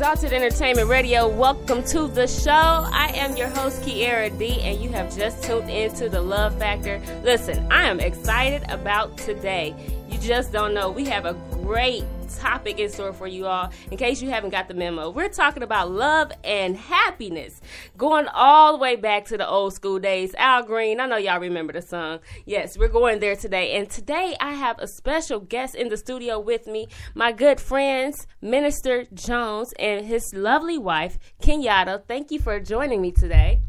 Exalted Entertainment Radio. Welcome to the show. I am your host, Kiara D, and you have just tuned into the Love Factor. Listen, I am excited about today. You just don't know. We have a great topic in store for you all. In case you haven't got the memo, we're talking about love and happiness, going all the way back to the old school days. Al Green, I know y'all remember the song. Yes, we're going there today. And today I have a special guest in the studio with me, my good friends, Minister Jones and his lovely wife, Kenyatta. Thank you for joining me today.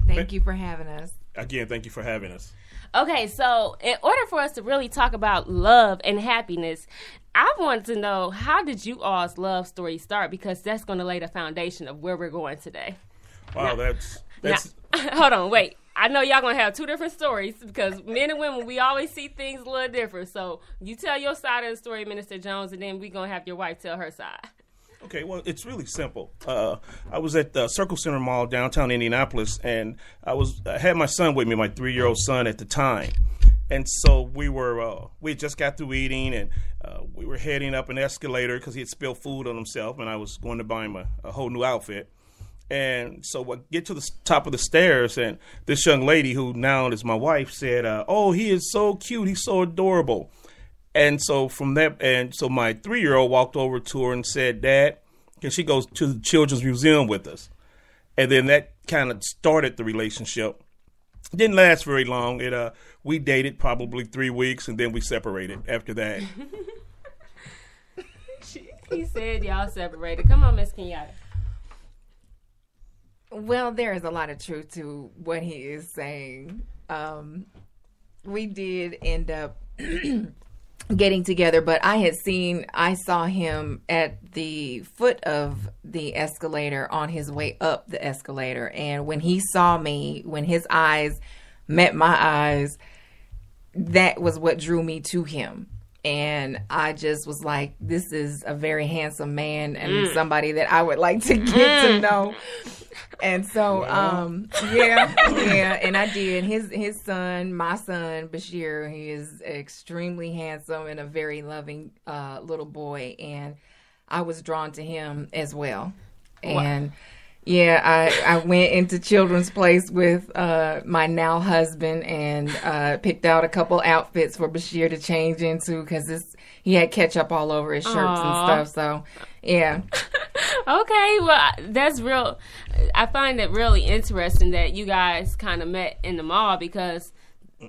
Thank you for having us. Again, thank you for having us. Okay, so in order for us to really talk about love and happiness, I wanted to know, how did you all's love story start? Because that's going to lay the foundation of where we're going today. Wow, that's hold on, wait. I know y'all going to have two different stories because men and women, we always see things a little different. So you tell your side of the story, Minister Jones, and then we're going to have your wife tell her side. Okay, well, it's really simple. I was at the Circle Center Mall downtown Indianapolis, and I had my son with me, my 3-year-old son at the time. And so we had just got through eating, and we were heading up an escalator because he had spilled food on himself, and I was going to buy him a whole new outfit. And so I get to the top of the stairs, and this young lady, who now is my wife, said, "Oh, he is so cute. He's so adorable." And so my 3-year-old walked over to her and said, "Dad, can she go to the Children's Museum with us?" And then that kind of started the relationship. Didn't last very long. We dated probably 3 weeks, and then we separated after that. He said y'all separated. Come on, Miss Kenyatta. Well, there is a lot of truth to what he is saying. We did end up getting together, but I saw him at the foot of the escalator on his way up the escalator. And when he saw me, when his eyes met my eyes, that was what drew me to him. And I just was like, this is a very handsome man and somebody that I would like to get to know. And so, yeah, and I did. His son, my son, Bashir, he is extremely handsome and a very loving little boy. And I was drawn to him as well. And yeah, I went into Children's Place with my now husband and picked out a couple outfits for Bashir to change into because he had ketchup all over his shirts and stuff. So, yeah. Okay, well, that's real. I find it really interesting that you guys kind of met in the mall because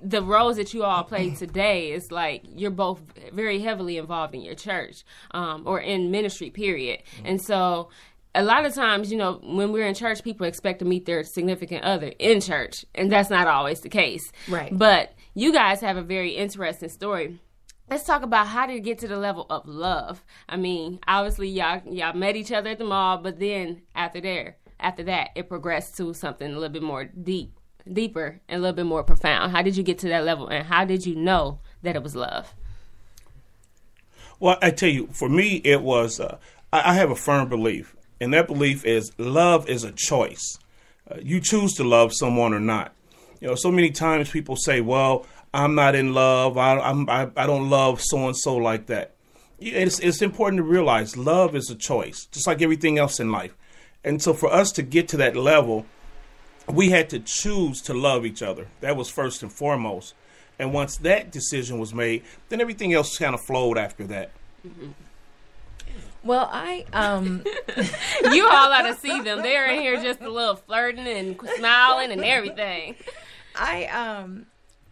the roles that you all play today is like you're both very heavily involved in your church or in ministry, period. And so a lot of times, you know, when we're in church, people expect to meet their significant other in church, and that's not always the case. Right. But you guys have a very interesting story. Let's talk about how did it get to the level of love. I mean, obviously, y'all met each other at the mall, but then after that, it progressed to something a little bit more deeper and a little bit more profound. How did you get to that level, and how did you know that it was love? Well, I tell you, for me, it was, I have a firm belief. And that belief is love is a choice. You choose to love someone or not. You know, so many times people say, well, I'm not in love. I don't love so-and-so like that. It's important to realize love is a choice, just like everything else in life. And so for us to get to that level, we had to choose to love each other. That was first and foremost. And once that decision was made, then everything else kind of flowed after that. Mm-hmm. Well, you all ought to see them. They're in here just a little flirting and smiling and everything. I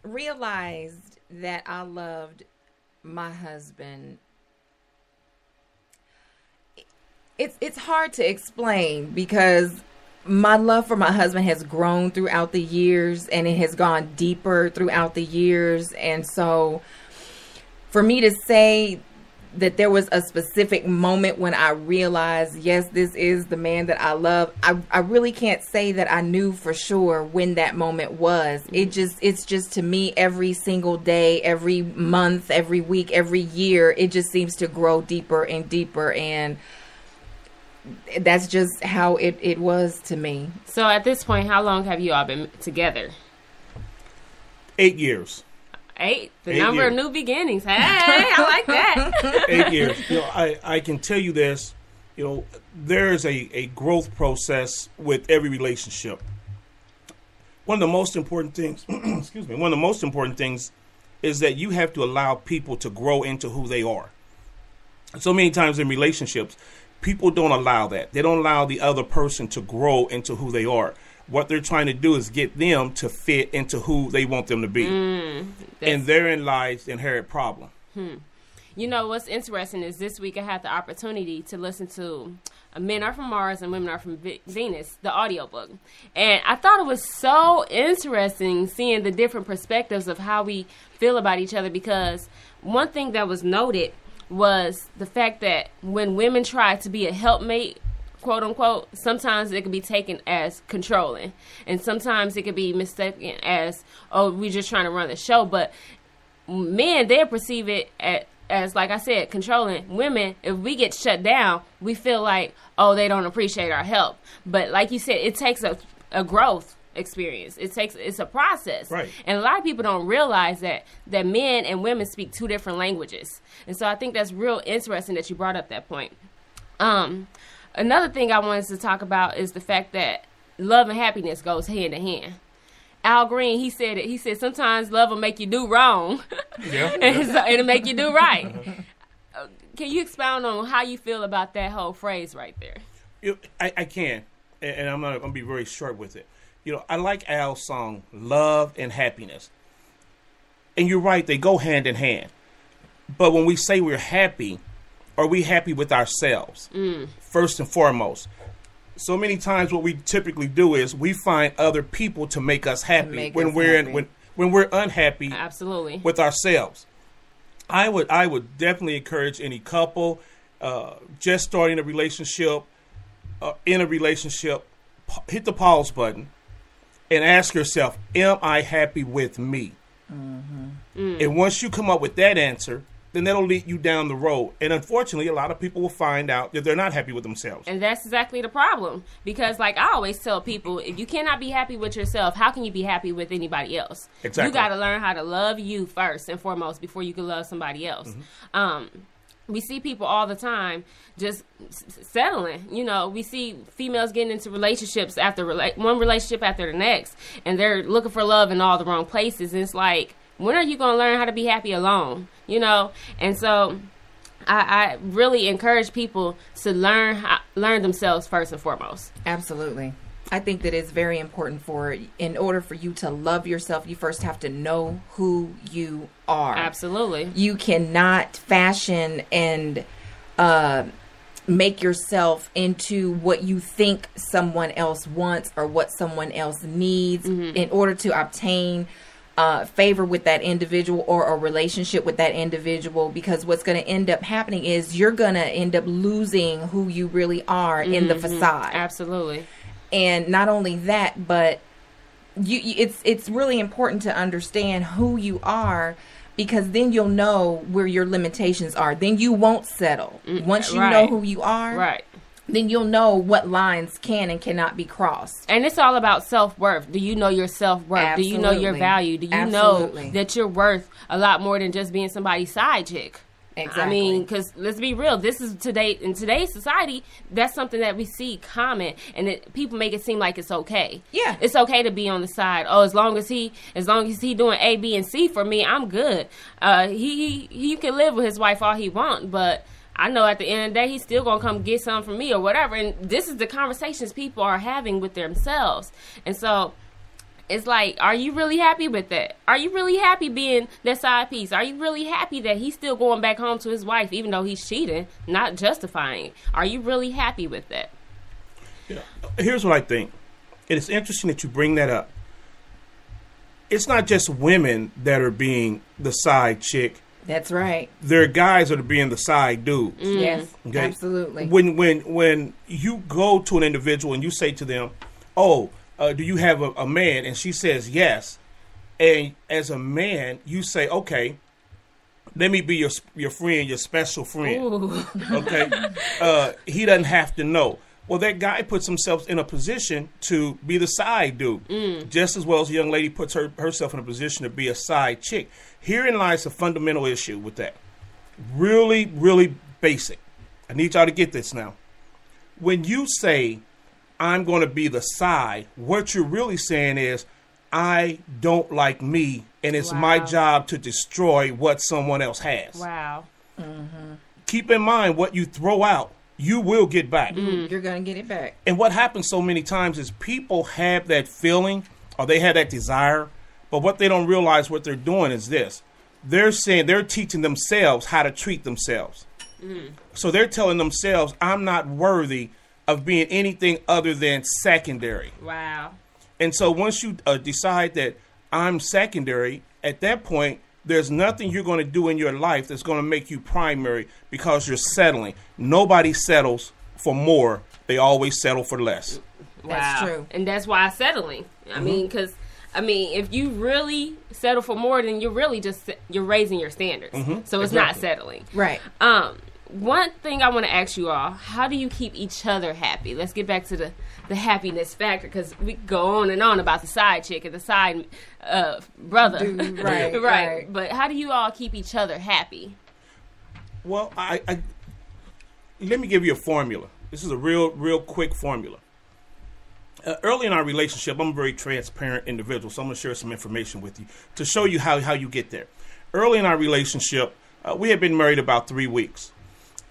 realized that I loved my husband. It's hard to explain because my love for my husband has grown throughout the years and it has gone deeper throughout the years. And so for me to say that there was a specific moment when I realized, yes, this is the man that I love. I really can't say that I knew for sure when that moment was. It's just to me every single day, every month, every week, every year, it just seems to grow deeper and deeper. And that's just how it was to me. So at this point, how long have you all been together? 8 years. 8, the number of new beginnings. Hey, I like that. 8 years. You know, I can tell you this. You know, there is a growth process with every relationship. One of the most important things, excuse me, one of the most important things is that you have to allow people to grow into who they are. So many times in relationships, people don't allow that. They don't allow the other person to grow into who they are. What they're trying to do is get them to fit into who they want them to be. And therein lies the inherent problem. You know, what's interesting is this week I had the opportunity to listen to Men Are From Mars and Women Are From Venus, the audiobook. And I thought it was so interesting seeing the different perspectives of how we feel about each other, because one thing that was noted was the fact that when women try to be a helpmate, quote unquote, sometimes it can be taken as controlling. And sometimes it can be mistaken as, oh, we're just trying to run the show. But men, they'll perceive it as, like I said, controlling. Women, if we get shut down, we feel like, oh, they don't appreciate our help. But like you said, it takes a growth experience. It's a process. Right. And a lot of people don't realize that men and women speak two different languages. And so I think that's real interesting that you brought up that point. Another thing I wanted to talk about is the fact that love and happiness goes hand in hand. Al Green, he said it. He said sometimes love will make you do wrong, and so it'll make you do right. Can you expound on how you feel about that whole phrase right there? I can, and I'm going to be very short with it. You know, I like Al's song, Love and Happiness. And you're right, they go hand in hand. But when we say we're happy, are we happy with ourselves? First and foremost. So many times what we typically do is we find other people to make us happy when we're unhappy. Absolutely. With ourselves. I would definitely encourage any couple just starting a relationship, in a relationship, hit the pause button and ask yourself, am I happy with me? And once you come up with that answer, then that'll lead you down the road. And unfortunately, a lot of people will find out that they're not happy with themselves. And that's exactly the problem. Because like I always tell people, if you cannot be happy with yourself, how can you be happy with anybody else? Exactly. You got to learn how to love you first and foremost before you can love somebody else. We see people all the time just settling. You know, we see females getting into relationships after one relationship after the next. And they're looking for love in all the wrong places. And it's like, when are you going to learn how to be happy alone? You know? And so I really encourage people to learn themselves first and foremost. Absolutely. I think that it's very important in order for you to love yourself, you first have to know who you are. Absolutely. You cannot fashion and make yourself into what you think someone else wants or what someone else needs in order to obtain favor with that individual or a relationship with that individual, because what's going to end up happening is you're going to end up losing who you really are in the facade. Absolutely. And not only that, but it's really important to understand who you are, because then you'll know where your limitations are. Then you won't settle. Once you know who you are, then you'll know what lines can and cannot be crossed. And it's all about self-worth. Do you know your self-worth? Absolutely. Do you know your value? Do you know that you're worth a lot more than just being somebody's side chick? Exactly. I mean, because let's be real, this is in today's society, that's something that we see common, and people make it seem like it's okay. Yeah, it's okay to be on the side. Oh, as long as he doing A, B, and C for me, I'm good. He can live with his wife all he wants, but I know at the end of the day, he's still going to come get some from me or whatever. And this is the conversations people are having with themselves. And so it's like, are you really happy with that? Are you really happy being that side piece? Are you really happy that he's still going back home to his wife, even though he's cheating, not justifying it? Are you really happy with that? Yeah. Here's what I think. It is interesting that you bring that up. It's not just women that are being the side chick. That's right. There are guys that are being the side dudes. Yes, okay? Absolutely. When you go to an individual and you say to them, oh, do you have a man? And she says yes. And as a man, you say, okay, let me be your friend, your special friend. Ooh. Okay? He doesn't have to know. Well, that guy puts himself in a position to be the side dude, just as well as a young lady puts herself in a position to be a side chick. Herein lies a fundamental issue with that. Really, really basic. I need y'all to get this now. when you say, I'm going to be the side, what you're really saying is, I don't like me, and it's my job to destroy what someone else has. Wow. Keep in mind, what you throw out, you will get back. You're going to get it back. And what happens so many times is people have that feeling or they have that desire, but what they don't realize what they're doing is this. They're saying they're teaching themselves how to treat themselves. So they're telling themselves, I'm not worthy of being anything other than secondary. Wow. And so once you decide that I'm secondary, at that point, there's nothing you're going to do in your life that's going to make you primary because you're settling. Nobody settles for more. They always settle for less. Wow. That's true. And that's why settling. I mean, because, if you really settle for more, then you're really you're raising your standards. So it's not settling. Right. One thing I want to ask you all, how do you keep each other happy? Let's get back to the happiness factor, because we go on and on about the side chick and the side brother. Dude, right. Right. But how do you all keep each other happy? Well, I let me give you a formula. This is a real quick formula. Early in our relationship, I'm a very transparent individual, so I'm going to share some information with you to show you how you get there. Early in our relationship, we had been married about 3 weeks.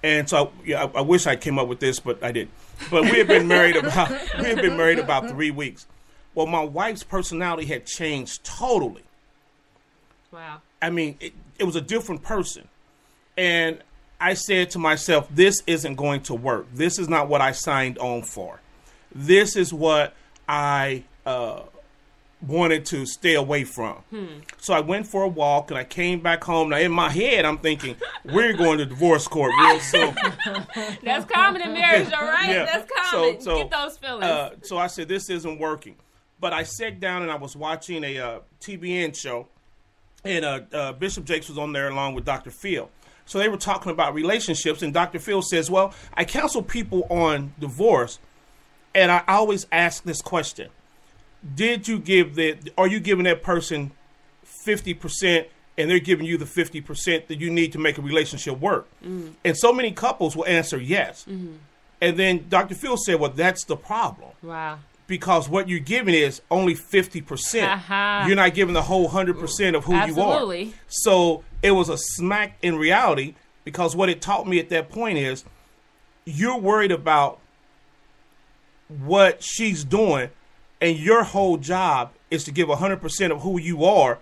And so I wish I came up with this, but I didn't. But we had been married about 3 weeks. Well, my wife's personality had changed totally. Wow. I mean, it was a different person. And I said to myself, this isn't going to work. This is not what I signed on for. This is what I wanted to stay away from. So I went for a walk and I came back home. Now in my head, I'm thinking, we're going to divorce court real soon. That's common in marriage, all right? Yeah. That's common. So, get those feelings. So I said, this isn't working. But I sat down and I was watching a TBN show, and Bishop Jakes was on there along with Dr. Phil. So they were talking about relationships, and Dr. Phil says, well, I counsel people on divorce, and I always ask this question. Are you giving that person 50% and they're giving you the 50% that you need to make a relationship work? And so many couples will answer yes. And then Dr. Phil said, well, that's the problem. Wow. Because what you're giving is only 50%. You're not giving the whole 100% of who Absolutely. you are. So it was a smack in reality, because what it taught me at that point is you're worried about what she's doing, and your whole job is to give 100% of who you are.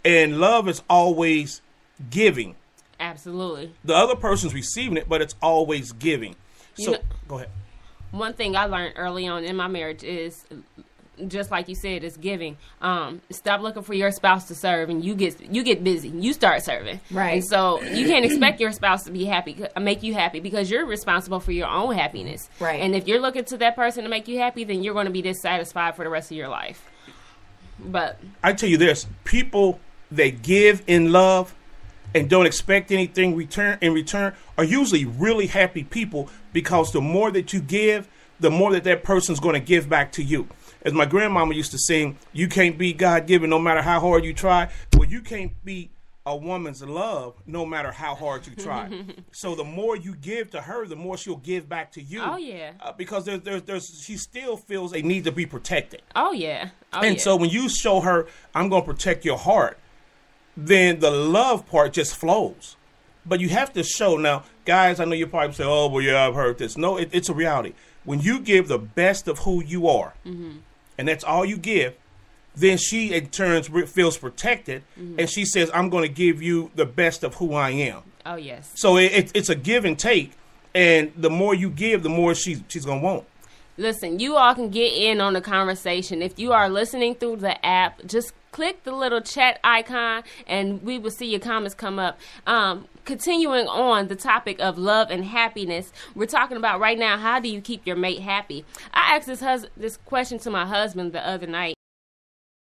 And love is always giving. Absolutely. The other person's receiving it, but it's always giving. So go ahead. One thing I learned early on in my marriage is, just like you said, is giving. Stop looking for your spouse to serve, and you get busy. You start serving. Right. And so you can't expect your spouse to be happy, make you happy, because you're responsible for your own happiness. Right. And if you're looking to that person to make you happy, then you're going to be dissatisfied for the rest of your life. But I tell you this, people that give in love and don't expect anything in return are usually really happy people, because the more that you give, the more that person's going to give back to you. As my grandmama used to sing, you can't beat God-given no matter how hard you try. Well, you can't beat a woman's love no matter how hard you try. So the more you give to her, the more she'll give back to you. Oh, yeah. Because she still feels a need to be protected. Oh, yeah. So when you show her, I'm going to protect your heart, then the love part just flows. But you have to show. Now, guys, I know you probably say, oh, well, yeah, I've heard this. No, it's a reality. When you give the best of who you are, and that's all you give, then she in turn feels protected, and she says, I'm going to give you the best of who I am. Oh, yes. So it's a give and take, and the more you give, the more she's going to want. Listen, you all can get in on the conversation. If you are listening through the app, just click the little chat icon, and we will see your comments come up. Continuing on the topic of love and happiness, we're talking about right now, how do you keep your mate happy? I asked this question to my husband the other night.